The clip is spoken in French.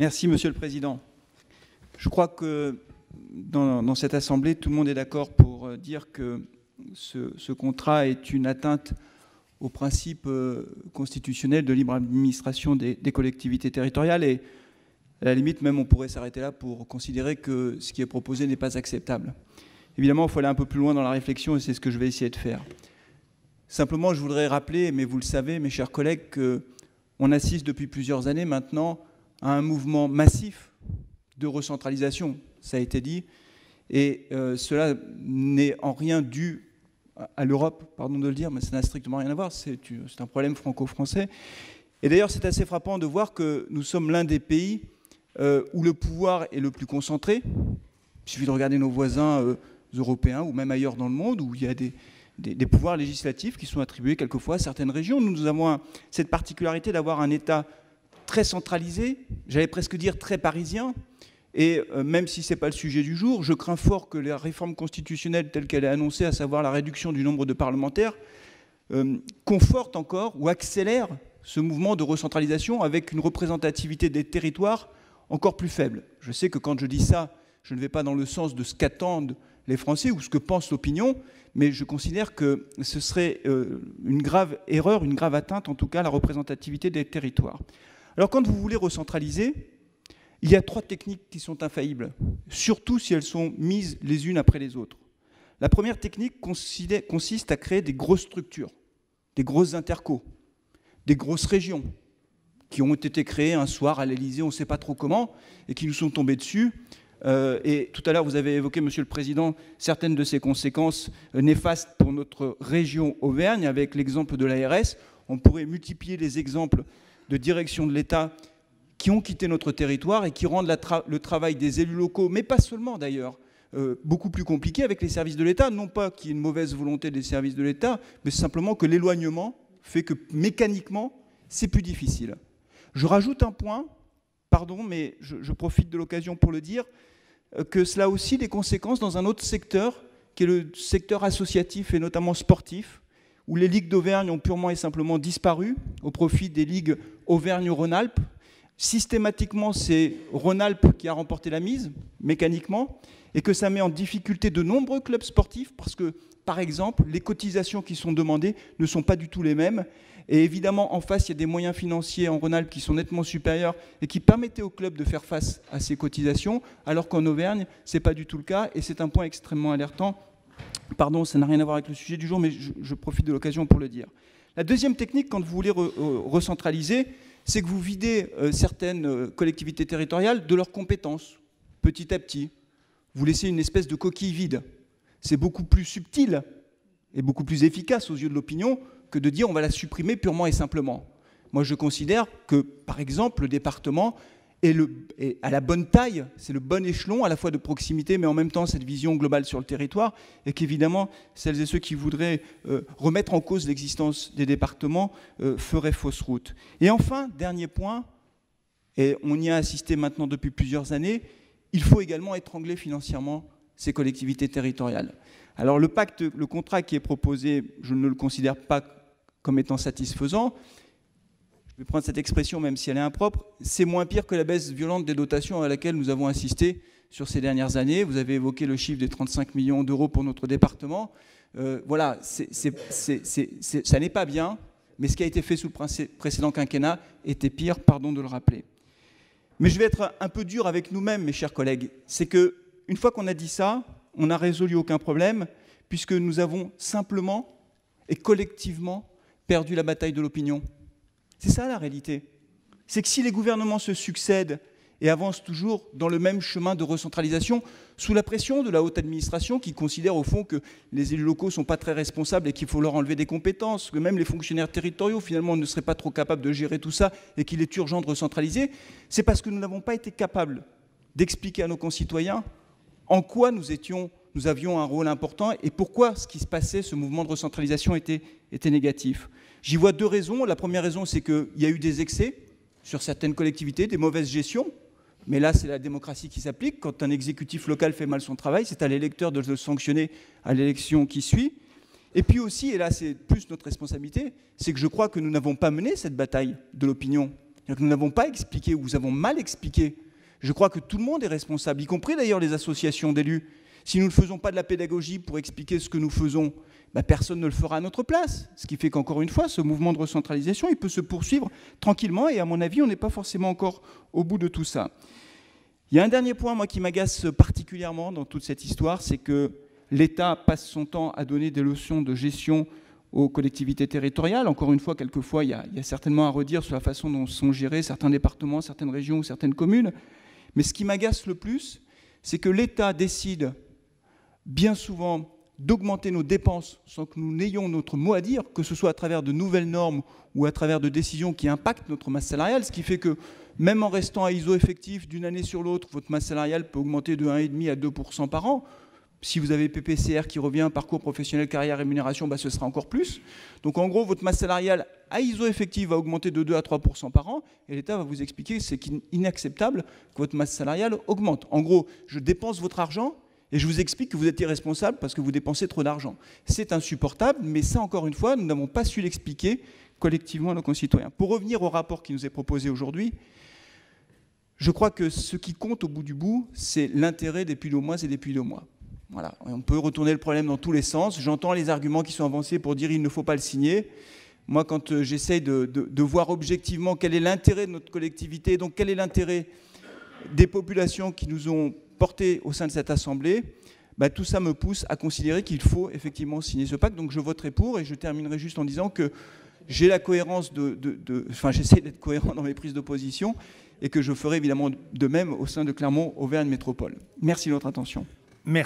Merci, Monsieur le Président. Je crois que dans cette Assemblée, tout le monde est d'accord pour dire que ce contrat est une atteinte au principe constitutionnel de libre administration des collectivités territoriales. Et à la limite, même, on pourrait s'arrêter là pour considérer que ce qui est proposé n'est pas acceptable. Évidemment, il faut aller un peu plus loin dans la réflexion et c'est ce que je vais essayer de faire. Simplement, je voudrais rappeler, mais vous le savez, mes chers collègues, qu'on assiste depuis plusieurs années maintenant à un mouvement massif de recentralisation, ça a été dit, et cela n'est en rien dû à l'Europe, pardon de le dire, mais ça n'a strictement rien à voir, c'est un problème franco-français. Et d'ailleurs, c'est assez frappant de voir que nous sommes l'un des pays où le pouvoir est le plus concentré. Il suffit de regarder nos voisins européens ou même ailleurs dans le monde où il y a des pouvoirs législatifs qui sont attribués quelquefois à certaines régions. Nous avons cette particularité d'avoir un État très centralisé, j'allais presque dire très parisien, et même si ce n'est pas le sujet du jour, je crains fort que la réforme constitutionnelle telle qu'elle est annoncée, à savoir la réduction du nombre de parlementaires, conforte encore ou accélère ce mouvement de recentralisation avec une représentativité des territoires encore plus faible. Je sais que quand je dis ça, je ne vais pas dans le sens de ce qu'attendent les Français ou ce que pense l'opinion, mais je considère que ce serait une grave erreur, une grave atteinte en tout cas à la représentativité des territoires. Alors quand vous voulez recentraliser, il y a 3 techniques qui sont infaillibles, surtout si elles sont mises les unes après les autres. La première technique consiste à créer des grosses structures, des grosses intercos, des grosses régions qui ont été créées un soir à l'Élysée, on ne sait pas trop comment, et qui nous sont tombées dessus. Et tout à l'heure, vous avez évoqué, Monsieur le Président, certaines de ces conséquences néfastes pour notre région Auvergne, avec l'exemple de l'ARS. On pourrait multiplier les exemples de directions de l'État qui ont quitté notre territoire et qui rendent le travail des élus locaux, mais pas seulement d'ailleurs, beaucoup plus compliqué avec les services de l'État. Non pas qu'il y ait une mauvaise volonté des services de l'État, mais simplement que l'éloignement fait que mécaniquement, c'est plus difficile. Je rajoute un point, pardon, mais je profite de l'occasion pour le dire, que cela a aussi des conséquences dans un autre secteur, qui est le secteur associatif et notamment sportif, où les ligues d'Auvergne ont purement et simplement disparu au profit des ligues Auvergne-Rhône-Alpes. Systématiquement, c'est Rhône-Alpes qui a remporté la mise, mécaniquement, et que ça met en difficulté de nombreux clubs sportifs parce que, par exemple, les cotisations qui sont demandées ne sont pas du tout les mêmes. Et évidemment, en face, il y a des moyens financiers en Rhône-Alpes qui sont nettement supérieurs et qui permettaient aux clubs de faire face à ces cotisations, alors qu'en Auvergne, ce n'est pas du tout le cas, et c'est un point extrêmement alertant. Pardon, ça n'a rien à voir avec le sujet du jour, mais je profite de l'occasion pour le dire. La deuxième technique, quand vous voulez recentraliser, c'est que vous videz certaines collectivités territoriales de leurs compétences, petit à petit. Vous laissez une espèce de coquille vide. C'est beaucoup plus subtil et beaucoup plus efficace aux yeux de l'opinion que de dire on va la supprimer purement et simplement. Moi, je considère que, par exemple, le département est à la bonne taille, c'est le bon échelon à la fois de proximité, mais en même temps cette vision globale sur le territoire, et qu'évidemment, celles et ceux qui voudraient remettre en cause l'existence des départements feraient fausse route. Et enfin, dernier point, et on y a assisté maintenant depuis plusieurs années, il faut également étrangler financièrement ces collectivités territoriales. Alors le pacte, le contrat qui est proposé, je ne le considère pas comme étant satisfaisant. Je vais prendre cette expression même si elle est impropre, c'est moins pire que la baisse violente des dotations à laquelle nous avons assisté sur ces dernières années. Vous avez évoqué le chiffre des 35 millions d'euros pour notre département. Voilà, ça n'est pas bien, mais ce qui a été fait sous le précédent quinquennat était pire, pardon de le rappeler. Mais je vais être un peu dur avec nous-mêmes, mes chers collègues. C'est qu'une fois qu'on a dit ça, on n'a résolu aucun problème, puisque nous avons simplement et collectivement perdu la bataille de l'opinion. C'est ça la réalité. C'est que si les gouvernements se succèdent et avancent toujours dans le même chemin de recentralisation, sous la pression de la haute administration qui considère au fond que les élus locaux ne sont pas très responsables et qu'il faut leur enlever des compétences, que même les fonctionnaires territoriaux finalement ne seraient pas trop capables de gérer tout ça et qu'il est urgent de recentraliser, c'est parce que nous n'avons pas été capables d'expliquer à nos concitoyens en quoi nous avions un rôle important et pourquoi ce qui se passait, ce mouvement de recentralisation était négatif. J'y vois 2 raisons. La première raison, c'est qu'il y a eu des excès sur certaines collectivités, des mauvaises gestions. Mais là, c'est la démocratie qui s'applique. Quand un exécutif local fait mal son travail, c'est à l'électeur de le sanctionner à l'élection qui suit. Et puis aussi, et là c'est plus notre responsabilité, c'est que je crois que nous n'avons pas mené cette bataille de l'opinion Nous n'avons pas expliqué, ou nous avons mal expliqué. Je crois que tout le monde est responsable, y compris d'ailleurs les associations d'élus. Si nous ne faisons pas de la pédagogie pour expliquer ce que nous faisons, personne ne le fera à notre place. Ce qui fait qu'encore une fois, ce mouvement de recentralisation, il peut se poursuivre tranquillement, et à mon avis, on n'est pas forcément encore au bout de tout ça. Il y a un dernier point, moi, qui m'agace particulièrement dans toute cette histoire, c'est que l'État passe son temps à donner des leçons de gestion aux collectivités territoriales. Encore une fois, quelquefois, il y a certainement à redire sur la façon dont sont gérés certains départements, certaines régions ou certaines communes. Mais ce qui m'agace le plus, c'est que l'État décide bien souvent d'augmenter nos dépenses sans que nous n'ayons notre mot à dire, que ce soit à travers de nouvelles normes ou à travers de décisions qui impactent notre masse salariale, ce qui fait que même en restant à ISO effectif d'une année sur l'autre, votre masse salariale peut augmenter de 1,5 à 2% par an. Si vous avez PPCR qui revient, parcours professionnel, carrière, rémunération, ce sera encore plus. Donc en gros, votre masse salariale à ISO effectif va augmenter de 2 à 3% par an, et l'État va vous expliquer que c'est inacceptable que votre masse salariale augmente. En gros, je dépense votre argent, et je vous explique que vous êtes irresponsable parce que vous dépensez trop d'argent. C'est insupportable, mais ça, encore une fois, nous n'avons pas su l'expliquer collectivement à nos concitoyens. Pour revenir au rapport qui nous est proposé aujourd'hui, je crois que ce qui compte au bout du bout, c'est l'intérêt des Puy-de-Dômois et des Puy-de-Dômois. Voilà. On peut retourner le problème dans tous les sens. J'entends les arguments qui sont avancés pour dire qu'il ne faut pas le signer. Moi, quand j'essaye de voir objectivement quel est l'intérêt de notre collectivité, donc quel est l'intérêt des populations qui nous ont portés au sein de cette Assemblée, tout ça me pousse à considérer qu'il faut effectivement signer ce pacte. Donc je voterai pour, et je terminerai juste en disant que j'ai la cohérence j'essaie d'être cohérent dans mes prises d'opposition, et que je ferai évidemment de même au sein de Clermont-Auvergne Métropole. Merci de votre attention. Merci.